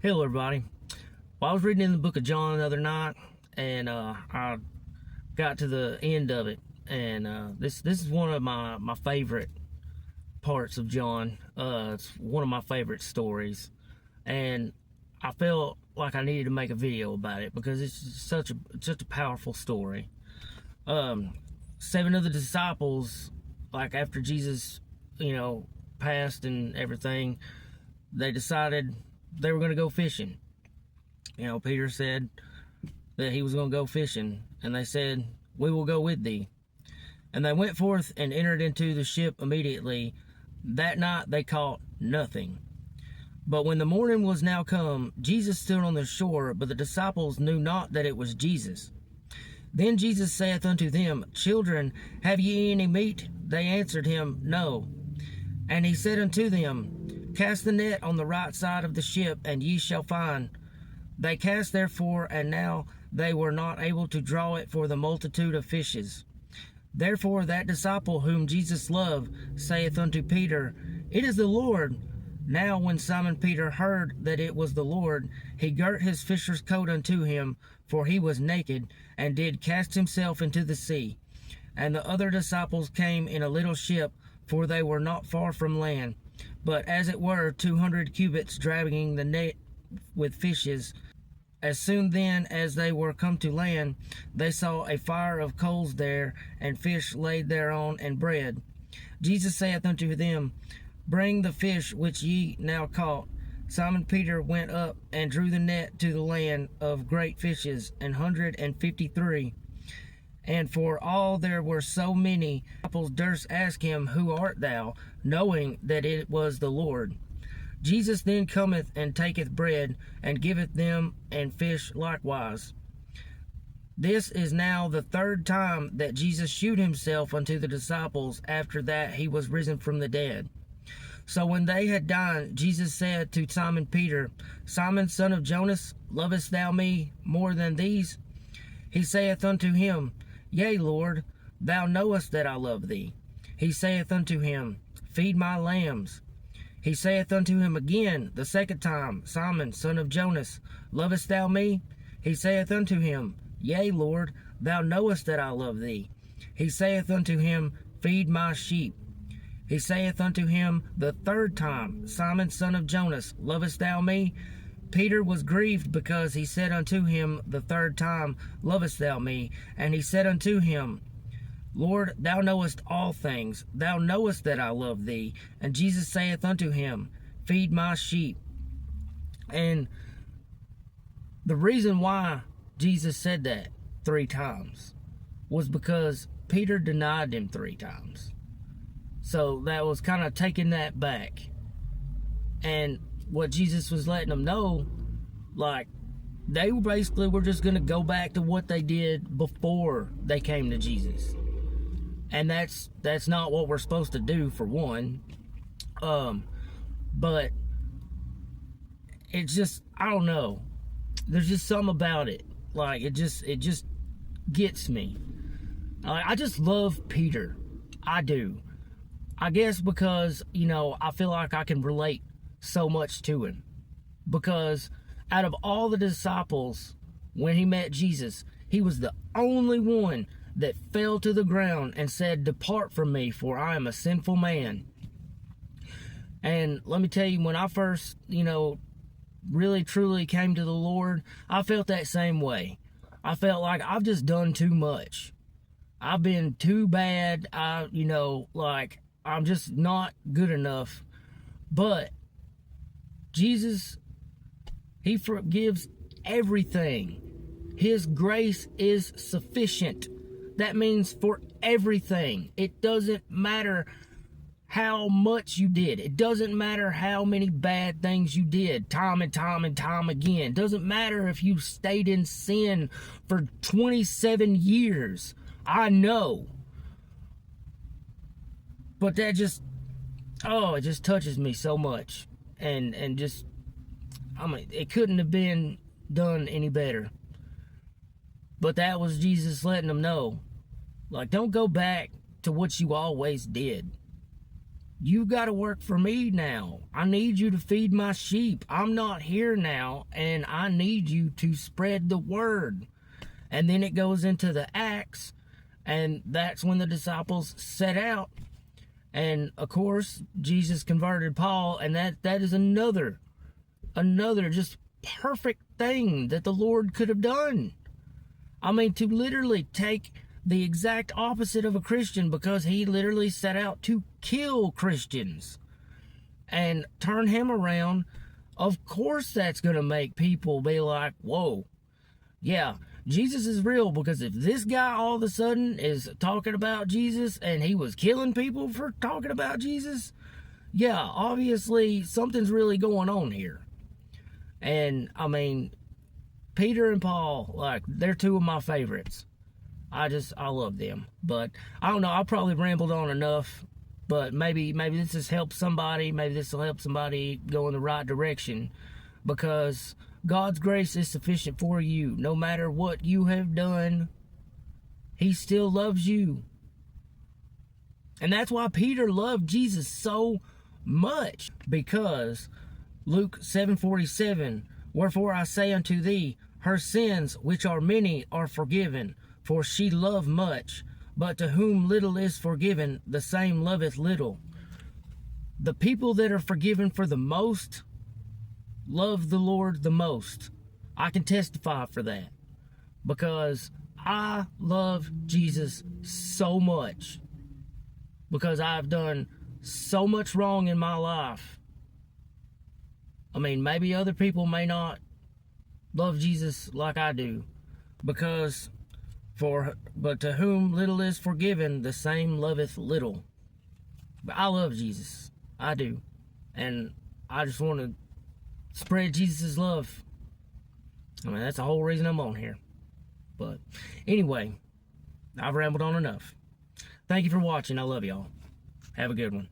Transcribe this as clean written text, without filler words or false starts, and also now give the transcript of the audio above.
Hello, everybody. Well, I was reading in the book of John the other night, and I got to the end of it, and this is one of my favorite parts of John. It's one of my favorite stories, and I felt like I needed to make a video about it because it's such a powerful story. Seven of the disciples, like after Jesus, passed and everything, they decided they were going to go fishing. Peter said that he was going to go fishing, and they said, "We will go with thee." And they went forth and entered into the ship immediately. That night they caught nothing. But when the morning was now come, Jesus stood on the shore, but the disciples knew not that it was Jesus. Then Jesus saith unto them, Children, have ye any meat? They answered him, No. And he said unto them, Cast the net on the right side of the ship, and ye shall find. They cast therefore, and now they were not able to draw it for the multitude of fishes. Therefore that disciple whom Jesus loved saith unto Peter, It is the Lord. Now when Simon Peter heard that it was the Lord, he girt his fisher's coat unto him, for he was naked, and did cast himself into the sea. And the other disciples came in a little ship, for they were not far from land, but as it were 200 cubits, dragging the net with fishes. As soon then as they were come to land, they saw a fire of coals there, and fish laid thereon, and bread. Jesus saith unto them, Bring the fish which ye now caught. Simon Peter went up and drew the net to the land of great fishes, 153. And for all there were so many, disciples durst ask him, Who art thou? Knowing that it was the Lord. Jesus then cometh and taketh bread, and giveth them, and fish likewise. This is now the third time that Jesus shewed himself unto the disciples after that he was risen from the dead. So when they had dined, Jesus said to Simon Peter, Simon, son of Jonas, lovest thou me more than these? He saith unto him, Yea, Lord, thou knowest that I love thee. He saith unto him, Feed my lambs. He saith unto him again the second time, Simon, son of Jonas, lovest thou me? He saith unto him, Yea, Lord, thou knowest that I love thee. He saith unto him, Feed my sheep. He saith unto him the third time, Simon, son of Jonas, lovest thou me? Peter was grieved because he said unto him the third time, Lovest thou me? And he said unto him, Lord, thou knowest all things. Thou knowest that I love thee. And Jesus saith unto him, Feed my sheep. And the reason why Jesus said that 3 times was because Peter denied him 3 times. So that was kind of taking that back. And what Jesus was letting them know, like, they basically were just going to go back to what they did before they came to Jesus. And that's not what we're supposed to do, for one. But it's just, I don't know. There's just something about it. Like, it just gets me. I just love Peter. I do. I guess because, I feel like I can relate so much to him. Because out of all the disciples, when he met Jesus, he was the only one that fell to the ground and said, Depart from me, for I am a sinful man. And let me tell you, when I first, really truly came to the Lord, I felt that same way. I felt like I've just done too much. I've been too bad. I'm just not good enough. But Jesus, he forgives everything. His grace is sufficient. That means for everything. It doesn't matter how much you did. It doesn't matter how many bad things you did, time and time and time again. It doesn't matter if you stayed in sin for 27 years. I know. But that just, it just touches me so much. And just, it couldn't have been done any better. But that was Jesus letting them know, like, don't go back to what you always did. You got to work for me now. I need you to feed my sheep. I'm not here now, and I need you to spread the word. And then it goes into the Acts, and that's when the disciples set out. And of course, Jesus converted Paul, and that is another just perfect thing that the Lord could have done. I mean, to literally take the exact opposite of a Christian, because he literally set out to kill Christians, and turn him around. Of course, that's going to make people be like, whoa, yeah, Jesus is real. Because if this guy all of a sudden is talking about Jesus and he was killing people for talking about Jesus, yeah, obviously something's really going on here. And I mean, Peter and Paul, like, they're two of my favorites. I love them. But I don't know, I probably rambled on enough, but maybe this has helped somebody. Maybe this will help somebody go in the right direction, because God's grace is sufficient for you. No matter what you have done, he still loves you. And that's why Peter loved Jesus so much, because Luke 7:47, wherefore I say unto thee, her sins, which are many, are forgiven, for she loved much. But to whom little is forgiven, the same loveth little. The people that are forgiven for the most love the Lord the most. I can testify for that, because I love Jesus so much, because I've done so much wrong in my life. I mean, maybe other people may not love Jesus like I do, but to whom little is forgiven, the same loveth little. But I love Jesus. I do. And I just want to spread Jesus' love. I mean, that's the whole reason I'm on here. But anyway, I've rambled on enough. Thank you for watching. I love y'all. Have a good one.